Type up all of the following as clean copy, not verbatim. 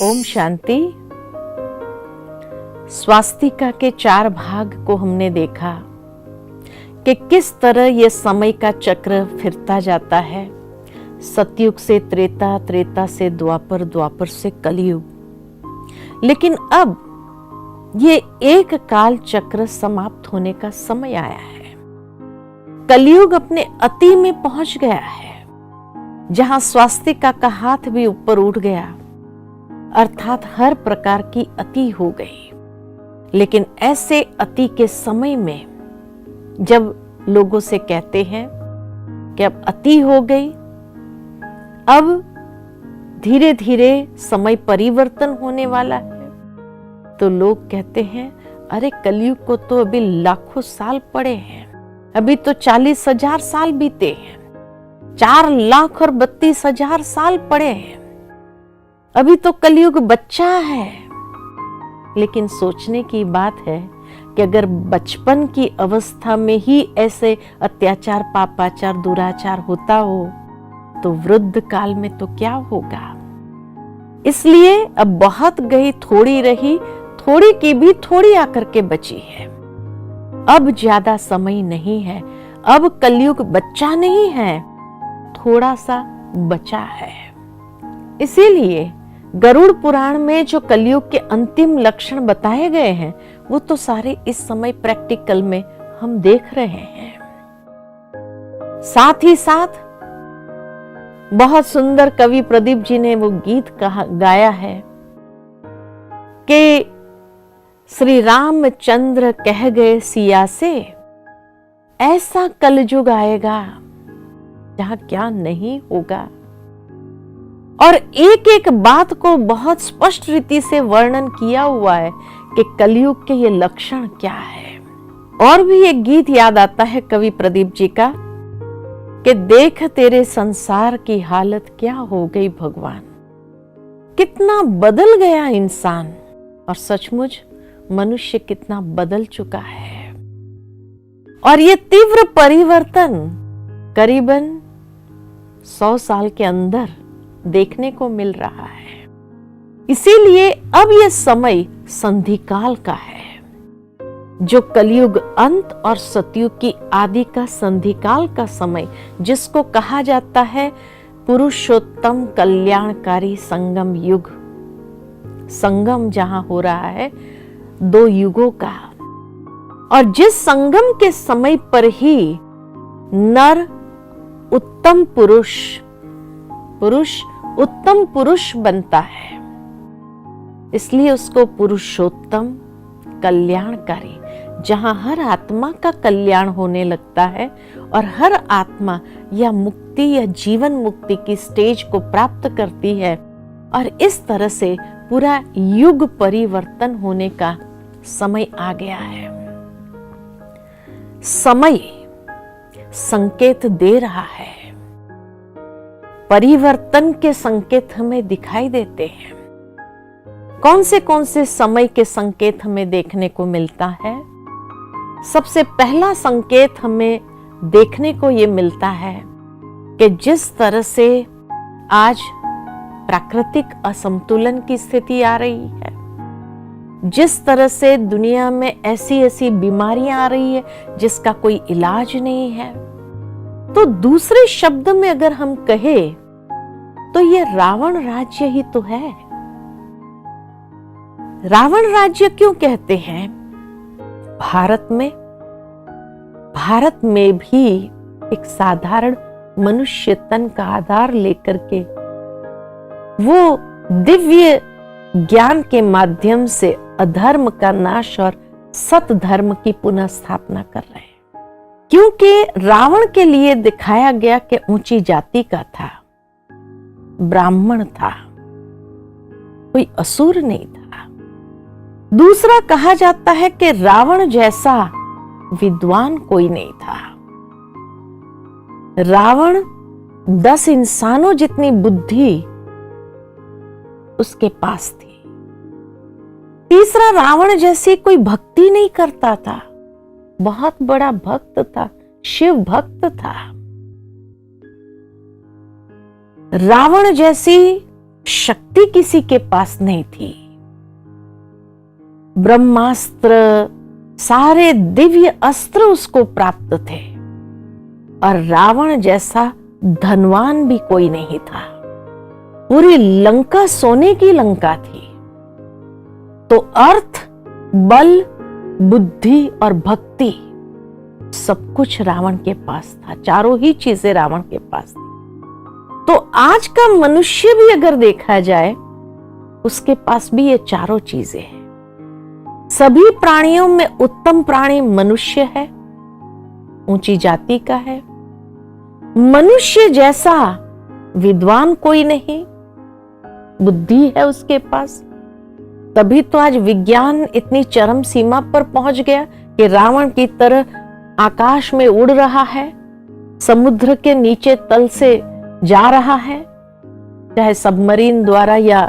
ओम शांति। स्वास्तिका के 4 भाग को हमने देखा कि किस तरह यह समय का चक्र फिरता जाता है। सतयुग से त्रेता, त्रेता से द्वापर, द्वापर से कलयुग। लेकिन अब ये एक काल चक्र समाप्त होने का समय आया है। कलयुग अपने अति में पहुंच गया है, जहां स्वास्तिका का हाथ भी ऊपर उठ गया, अर्थात हर प्रकार की अति हो गई। लेकिन ऐसे अति के समय में जब लोगों से कहते हैं कि अब अति हो गई, अब धीरे धीरे समय परिवर्तन होने वाला है, तो लोग कहते हैं अरे कलयुग को तो अभी लाखों साल पड़े हैं, अभी तो 40,000 साल बीते हैं, 4,32,000 साल पड़े हैं, अभी तो कलयुग बच्चा है। लेकिन सोचने की बात है कि अगर बचपन की अवस्था में ही ऐसे अत्याचार, पापाचार, दुराचार होता हो तो वृद्ध काल में तो क्या होगा। इसलिए अब बहुत गई थोड़ी रही, थोड़ी की भी थोड़ी आकर के बची है। अब ज्यादा समय नहीं है, अब कलयुग बच्चा नहीं है, थोड़ा सा बचा है। इसीलिए गरुड़ पुराण में जो कलयुग के अंतिम लक्षण बताए गए हैं, वो तो सारे इस समय प्रैक्टिकल में हम देख रहे हैं। साथ ही साथ बहुत सुंदर कवि प्रदीप जी ने वो गीत गाया है कि श्री रामचंद्र कह गए सिया से, ऐसा कलयुग आएगा जहां क्या नहीं होगा। और एक एक बात को बहुत स्पष्ट रीति से वर्णन किया हुआ है कि कलयुग के ये लक्षण क्या है। और भी एक गीत याद आता है कवि प्रदीप जी का कि देख तेरे संसार की हालत क्या हो गई भगवान, कितना बदल गया इंसान। और सचमुच मनुष्य कितना बदल चुका है। और ये तीव्र परिवर्तन करीबन 100 साल के अंदर देखने को मिल रहा है। इसीलिए अब यह समय संधिकाल का है, जो कलयुग अंत और सतयुग की आदि का संधिकाल का समय, जिसको कहा जाता है पुरुषोत्तम कल्याणकारी संगम युग। संगम जहां हो रहा है 2 युगों का, और जिस संगम के समय पर ही नर उत्तम पुरुष उत्तम पुरुष बनता है, इसलिए उसको पुरुषोत्तम कल्याणकारी, जहां हर आत्मा का कल्याण होने लगता है और हर आत्मा या मुक्ति या जीवन मुक्ति की स्टेज को प्राप्त करती है। और इस तरह से पूरा युग परिवर्तन होने का समय आ गया है। समय संकेत दे रहा है, परिवर्तन के संकेत हमें दिखाई देते हैं। कौन से समय के संकेत हमें देखने को मिलता है? सबसे पहला संकेत हमें देखने को यह मिलता है कि जिस तरह से आज प्राकृतिक असंतुलन की स्थिति आ रही है, जिस तरह से दुनिया में ऐसी ऐसी बीमारियां आ रही है जिसका कोई इलाज नहीं है, तो दूसरे शब्द में अगर हम कहें तो ये रावण राज्य ही तो है। रावण राज्य क्यों कहते हैं? भारत में भी एक साधारण मनुष्य तन का आधार लेकर के वो दिव्य ज्ञान के माध्यम से अधर्म का नाश और सत धर्म की पुनः स्थापना कर रहे हैं। क्योंकि रावण के लिए दिखाया गया कि ऊंची जाति का था, ब्राह्मण था, कोई असुर नहीं था। दूसरा कहा जाता है कि रावण जैसा विद्वान कोई नहीं था। रावण 10 इंसानों जितनी बुद्धि उसके पास थी। तीसरा, रावण जैसी कोई भक्ति नहीं करता था, बहुत बड़ा भक्त था, शिव भक्त था। रावण जैसी शक्ति किसी के पास नहीं थी। ब्रह्मास्त्र, सारे दिव्य अस्त्र उसको प्राप्त थे, और रावण जैसा धनवान भी कोई नहीं था। पूरी लंका सोने की लंका थी। तो अर्थ, बल, बुद्धि और भक्ति सब कुछ रावण के पास था। चारों ही चीजें रावण के पास थी। तो आज का मनुष्य भी अगर देखा जाए, उसके पास भी ये चारों चीजें हैं। सभी प्राणियों में उत्तम प्राणी मनुष्य है, ऊंची जाति का है। मनुष्य जैसा विद्वान कोई नहीं, बुद्धि है उसके पास। तभी तो आज विज्ञान इतनी चरम सीमा पर पहुंच गया कि रावण की तरह आकाश में उड़ रहा है, समुद्र के नीचे तल से जा रहा है, चाहे सबमरीन द्वारा या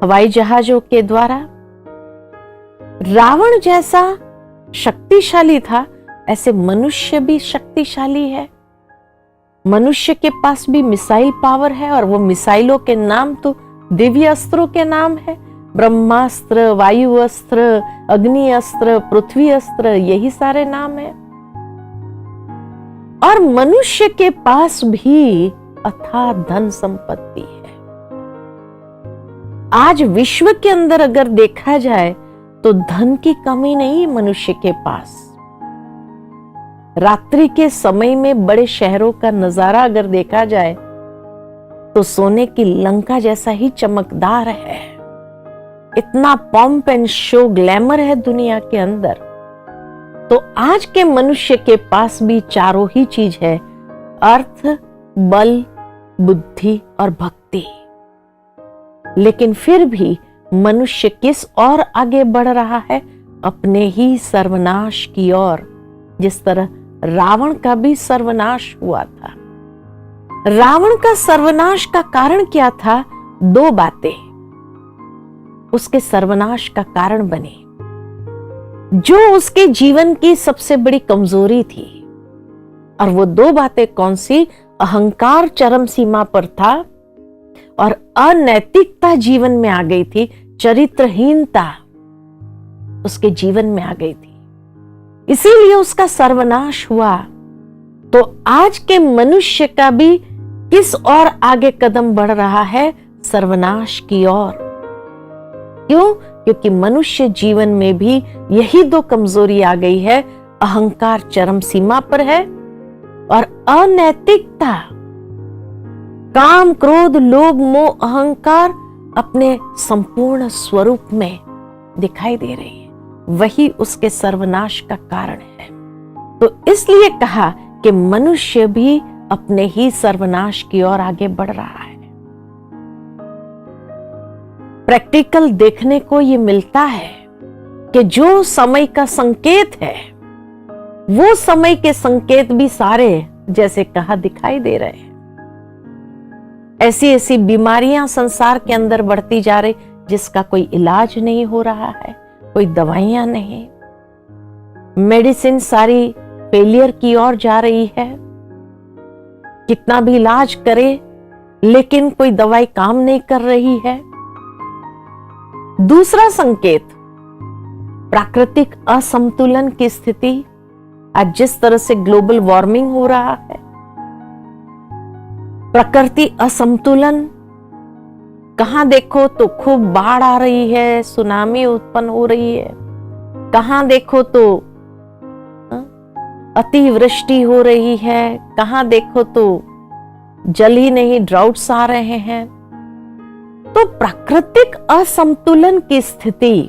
हवाई जहाजों के द्वारा। रावण जैसा शक्तिशाली था, ऐसे मनुष्य भी शक्तिशाली है। मनुष्य के पास भी मिसाइल पावर है, और वो मिसाइलों के नाम तो दिव्य अस्त्रों के नाम है। ब्रह्मास्त्र, वायु अस्त्र, अग्नि अस्त्र, पृथ्वी अस्त्र, यही सारे नाम है। और मनुष्य के पास भी अथाह धन संपत्ति है। आज विश्व के अंदर अगर देखा जाए तो धन की कमी नहीं मनुष्य के पास। रात्रि के समय में बड़े शहरों का नजारा अगर देखा जाए तो सोने की लंका जैसा ही चमकदार है। इतना पॉम्प एंड शो, ग्लैमर है दुनिया के अंदर। तो आज के मनुष्य के पास भी चारों ही चीज है, अर्थ, बल, बुद्धि और भक्ति। लेकिन फिर भी मनुष्य किस ओर आगे बढ़ रहा है? अपने ही सर्वनाश की ओर। जिस तरह रावण का भी सर्वनाश हुआ था। रावण का सर्वनाश का कारण क्या था? दो बातें उसके सर्वनाश का कारण बनी, जो उसके जीवन की सबसे बड़ी कमजोरी थी। और वो दो बातें कौन सी? अहंकार चरम सीमा पर था, और अनैतिकता जीवन में आ गई थी। चरित्रहीनता उसके जीवन में आ गई थी, इसीलिए उसका सर्वनाश हुआ। तो आज के मनुष्य का भी किस ओर आगे कदम बढ़ रहा है? सर्वनाश की ओर। क्यों? क्योंकि मनुष्य जीवन में भी यही दो कमजोरी आ गई है। अहंकार चरम सीमा पर है, और अनैतिकता, काम, क्रोध, लोभ, मोह, अहंकार अपने संपूर्ण स्वरूप में दिखाई दे रही है। वही उसके सर्वनाश का कारण है। तो इसलिए कहा कि मनुष्य भी अपने ही सर्वनाश की ओर आगे बढ़ रहा है। प्रैक्टिकल देखने को ये मिलता है कि जो समय का संकेत है, वो समय के संकेत भी सारे जैसे कहा दिखाई दे रहे हैं। ऐसी ऐसी बीमारियां संसार के अंदर बढ़ती जा रही, जिसका कोई इलाज नहीं हो रहा है, कोई दवाइयां नहीं। मेडिसिन सारी फेलियर की ओर जा रही है। कितना भी इलाज करे, लेकिन कोई दवाई काम नहीं कर रही है। दूसरा संकेत, प्राकृतिक असंतुलन की स्थिति। आज जिस तरह से ग्लोबल वार्मिंग हो रहा है, प्रकृति असंतुलन, कहां देखो तो खूब बाढ़ आ रही है, सुनामी उत्पन्न हो रही है, कहां देखो तो अतिवृष्टि हो रही है, कहां देखो तो जल ही नहीं, ड्राउट्स आ रहे हैं। तो प्राकृतिक असंतुलन की स्थिति,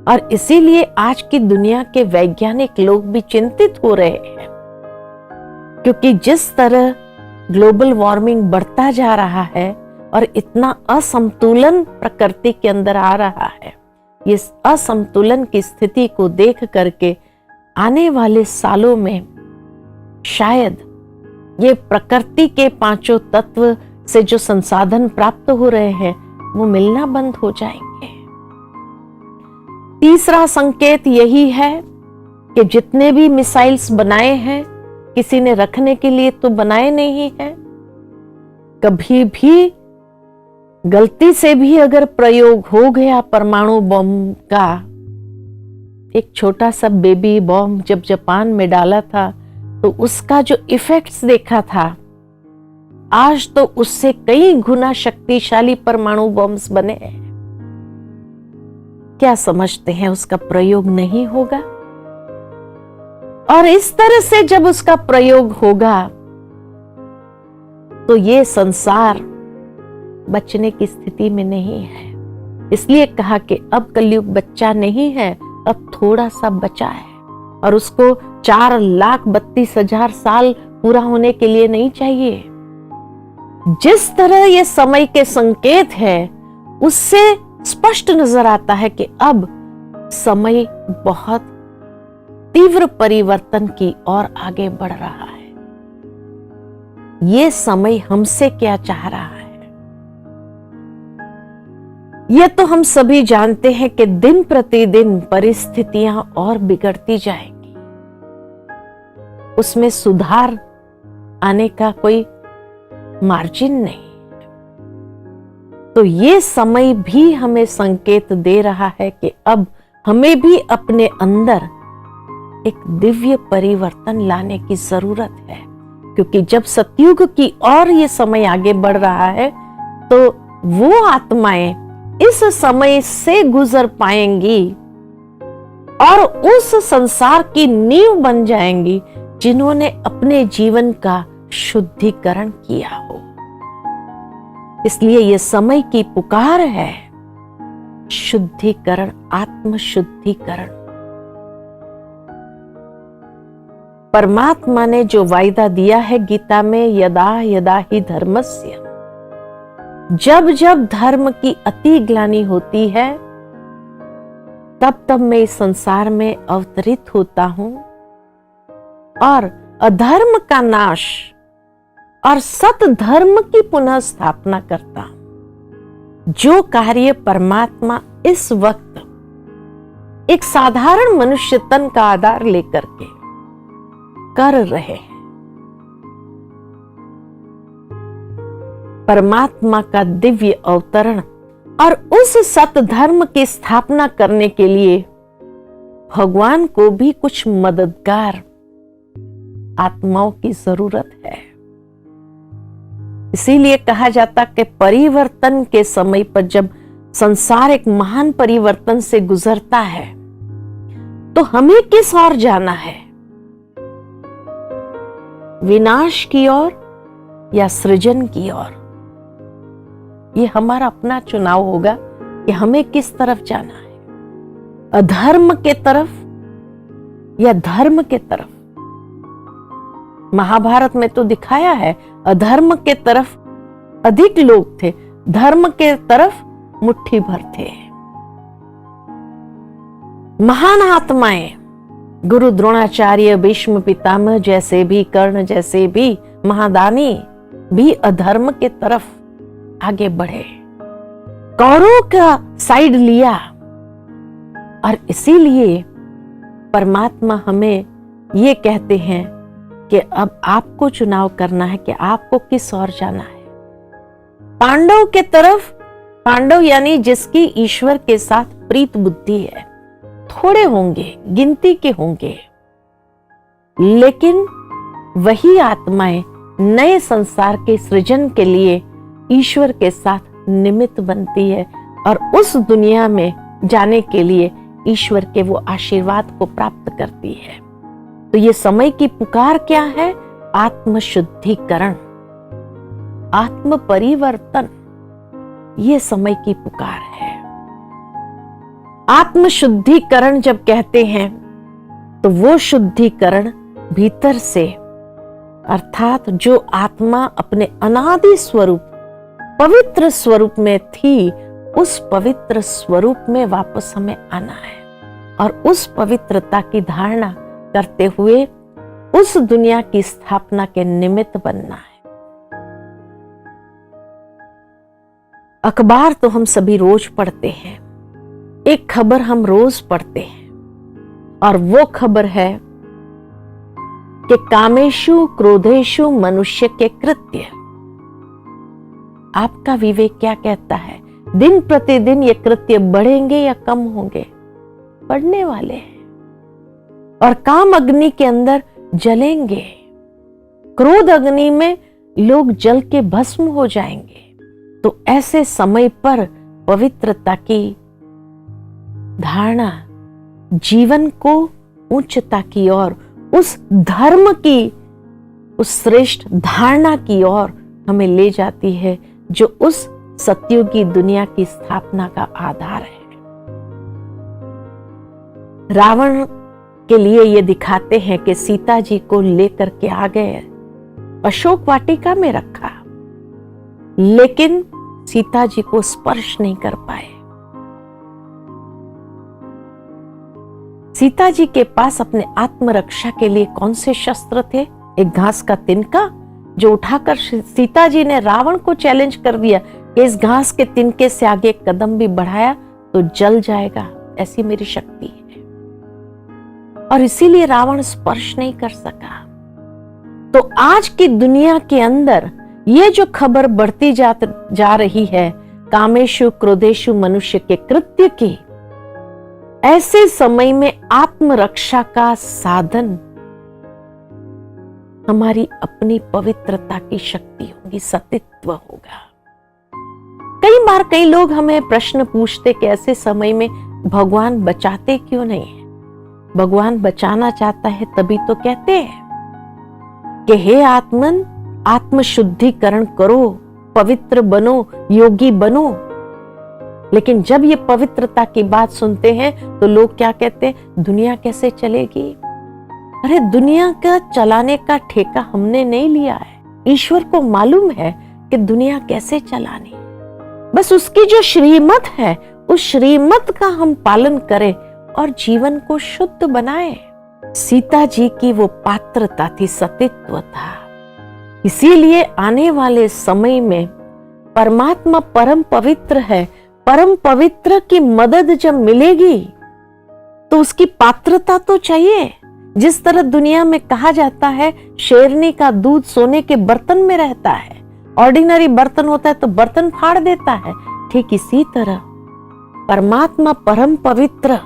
और इसीलिए आज की दुनिया के वैज्ञानिक लोग भी चिंतित हो रहे हैं, क्योंकि जिस तरह ग्लोबल वार्मिंग बढ़ता जा रहा है और इतना असंतुलन प्रकृति के अंदर आ रहा है, इस असंतुलन की स्थिति को देख करके आने वाले सालों में शायद ये प्रकृति के पांचों तत्व से जो संसाधन प्राप्त हो रहे हैं, वो मिलना बंद हो जाएंगे। तीसरा संकेत यही है कि जितने भी मिसाइल्स बनाए हैं, किसी ने रखने के लिए तो बनाए नहीं है। कभी भी गलती से भी अगर प्रयोग हो गया परमाणु बम का, एक छोटा सा बेबी बॉम्ब जब जापान में डाला था तो उसका जो इफेक्ट्स देखा था, आज तो उससे कई गुना शक्तिशाली परमाणु बॉम्ब्स बने हैं। क्या समझते हैं उसका प्रयोग नहीं होगा? और इस तरह से जब उसका प्रयोग होगा तो ये संसार बचने की स्थिति में नहीं है। इसलिए कहा कि अब कलयुग बच्चा नहीं है, अब थोड़ा सा बचा है, और उसको 4,32,000 साल पूरा होने के लिए नहीं चाहिए। जिस तरह ये समय के संकेत है उससे स्पष्ट नजर आता है कि अब समय बहुत तीव्र परिवर्तन की ओर आगे बढ़ रहा है। ये समय हमसे क्या चाह रहा है? ये तो हम सभी जानते हैं कि दिन प्रतिदिन परिस्थितियां और बिगड़ती जाएंगी, उसमें सुधार आने का कोई मार्जिन नहीं। तो ये समय भी हमें संकेत दे रहा है कि अब हमें भी अपने अंदर एक दिव्य परिवर्तन लाने की जरूरत है, क्योंकि जब सतयुग की ओर ये समय आगे बढ़ रहा है तो वो आत्माएं इस समय से गुजर पाएंगी और उस संसार की नींव बन जाएंगी जिन्होंने अपने जीवन का शुद्धिकरण किया हो। इसलिए यह समय की पुकार है, शुद्धिकरण, आत्म शुद्धिकरण। परमात्मा ने जो वायदा दिया है गीता में, यदा यदा ही धर्मस्य, जब जब धर्म की अति ग्लानि होती है तब तब मैं इस संसार में अवतरित होता हूं और अधर्म का नाश और सत धर्म की पुनः स्थापना करता हूं। जो कार्य परमात्मा इस वक्त एक साधारण मनुष्य तन का आधार लेकर के कर रहे हैं, परमात्मा का दिव्य अवतरण और उस सत धर्म की स्थापना करने के लिए भगवान को भी कुछ मददगार आत्माओं की जरूरत है। इसीलिए कहा जाता कि परिवर्तन के समय पर जब संसार एक महान परिवर्तन से गुजरता है तो हमें किस ओर जाना है? विनाश की ओर या सृजन की ओर? ये हमारा अपना चुनाव होगा कि हमें किस तरफ जाना है, अधर्म के तरफ या धर्म के तरफ। महाभारत में तो दिखाया है अधर्म के तरफ अधिक लोग थे, धर्म के तरफ मुट्ठी भर थे। महान आत्माएं गुरु द्रोणाचार्य, भीष्म पितामह जैसे भी, कर्ण जैसे भी महादानी भी अधर्म के तरफ आगे बढ़े, कौरवों का साइड लिया। और इसीलिए परमात्मा हमें ये कहते हैं कि अब आपको चुनाव करना है कि आपको किस ओर जाना है। पांडव के तरफ, पांडव यानी जिसकी ईश्वर के साथ प्रीत बुद्धि है, थोड़े होंगे, गिनती के होंगे, लेकिन वही आत्माएं नए संसार के सृजन के लिए ईश्वर के साथ निमित्त बनती है और उस दुनिया में जाने के लिए ईश्वर के वो आशीर्वाद को प्राप्त करती है। तो ये समय की पुकार क्या है? आत्म शुद्धिकरण, आत्म परिवर्तन, ये समय की पुकार है। आत्म शुद्धिकरण जब कहते हैं तो वो शुद्धिकरण भीतर से, अर्थात जो आत्मा अपने अनादि स्वरूप, पवित्र स्वरूप में थी, उस पवित्र स्वरूप में वापस हमें आना है और उस पवित्रता की धारणा करते हुए उस दुनिया की स्थापना के निमित्त बनना है। अखबार तो हम सभी रोज पढ़ते हैं, एक खबर हम रोज पढ़ते हैं और वो खबर है कि कामेशु क्रोधेशु मनुष्य के कृत्य। आपका विवेक क्या कहता है? दिन प्रतिदिन ये कृत्य बढ़ेंगे या कम होंगे? बढ़ने वाले हैं, और काम अग्नि के अंदर जलेंगे। क्रोध अग्नि में लोग जल के भस्म हो जाएंगे। तो ऐसे समय पर पवित्रता की धारणा जीवन को उच्चता की ओर, उस धर्म की, उस श्रेष्ठ धारणा की ओर हमें ले जाती है जो उस सतयुगी दुनिया की स्थापना का आधार है। रावण के लिए ये दिखाते हैं कि सीता जी को लेकर के आ गए, अशोक वाटिका में रखा, लेकिन सीता जी को स्पर्श नहीं कर पाए। सीता जी के पास अपने आत्मरक्षा के लिए कौन से शस्त्र थे? एक घास का तिनका जो उठाकर सीता जी ने रावण को चैलेंज कर दिया कि इस घास के तिनके से आगे एक कदम भी बढ़ाया तो जल जाएगा, ऐसी मेरी शक्ति है। और इसीलिए रावण स्पर्श नहीं कर सका। तो आज की दुनिया के अंदर ये जो खबर बढ़ती जा रही है कामेशु क्रोधेशु मनुष्य के कृत्य की, ऐसे समय में आत्मरक्षा का साधन हमारी अपनी पवित्रता की शक्ति होगी, सतीत्व होगा। कई बार कई लोग हमें प्रश्न पूछते कि ऐसे समय में भगवान बचाते क्यों नहीं है? भगवान बचाना चाहता है तभी तो कहते हैं कि हे आत्मन, आत्मशुद्धिकरण करो, पवित्र बनो, योगी बनो। लेकिन जब ये पवित्रता की बात सुनते हैं तो लोग क्या कहते हैं? दुनिया कैसे चलेगी? अरे दुनिया का चलाने का ठेका हमने नहीं लिया है। ईश्वर को मालूम है कि दुनिया कैसे चलानी है। बस उसकी जो श्रीमत है उस श्रीमत का हम पालन करें और जीवन को शुद्ध बनाएं। सीता जी की वो पात्रता थी, सतीत्व था। इसीलिए आने वाले समय में परमात्मा परम पवित्र है। परम पवित्र की मदद जब मिलेगी तो उसकी पात्रता तो चाहिए। जिस तरह दुनिया में कहा जाता है शेरनी का दूध सोने के बर्तन में रहता है, ऑर्डिनरी बर्तन होता है तो बर्तन फाड़ देता है, ठीक इसी तरह परमात्मा परम पवित्र,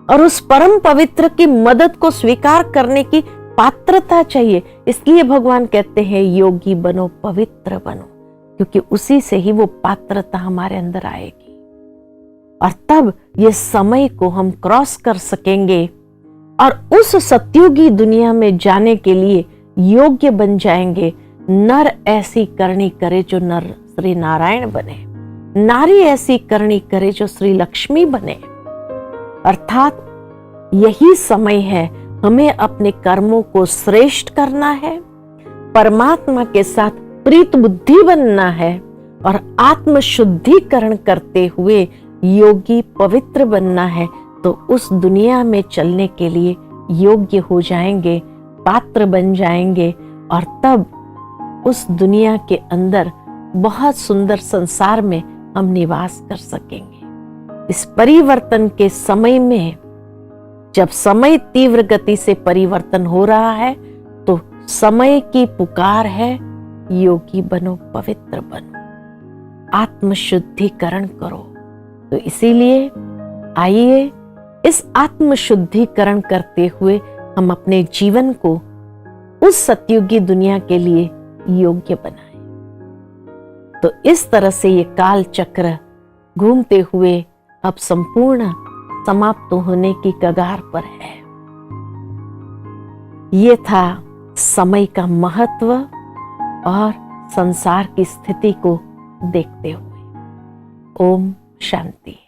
और उस परम पवित्र की मदद को स्वीकार करने की पात्रता चाहिए। इसलिए भगवान कहते हैं योगी बनो, पवित्र बनो, क्योंकि उसी से ही वो पात्रता हमारे अंदर आएगी और तब ये समय को हम क्रॉस कर सकेंगे और उस सतयुगी दुनिया में जाने के लिए योग्य बन जाएंगे। नर ऐसी करनी करे जो नर श्री नारायण बने, नारी ऐसी करनी करे जो श्री लक्ष्मी बने। अर्थात यही समय है हमें अपने कर्मों को श्रेष्ठ करना है, परमात्मा के साथ प्रीत बुद्धि बनना है और आत्मशुद्धिकरण करते हुए योगी पवित्र बनना है। तो उस दुनिया में चलने के लिए योग्य हो जाएंगे, पात्र बन जाएंगे और तब उस दुनिया के अंदर बहुत सुंदर संसार में हम निवास कर सकेंगे। इस परिवर्तन के समय में, जब समय तीव्र गति से परिवर्तन हो रहा है, तो समय की पुकार है योगी बनो, पवित्र बनो, आत्मशुद्धिकरण करो। तो इसीलिए आइए इस आत्मशुद्धिकरण करते हुए हम अपने जीवन को उस सतयुगी दुनिया के लिए योग्य बनाएं। तो इस तरह से ये काल चक्र घूमते हुए अब संपूर्ण समाप्त होने की कगार पर है। ये था समय का महत्व और संसार की स्थिति को देखते हुए। ओम शांति।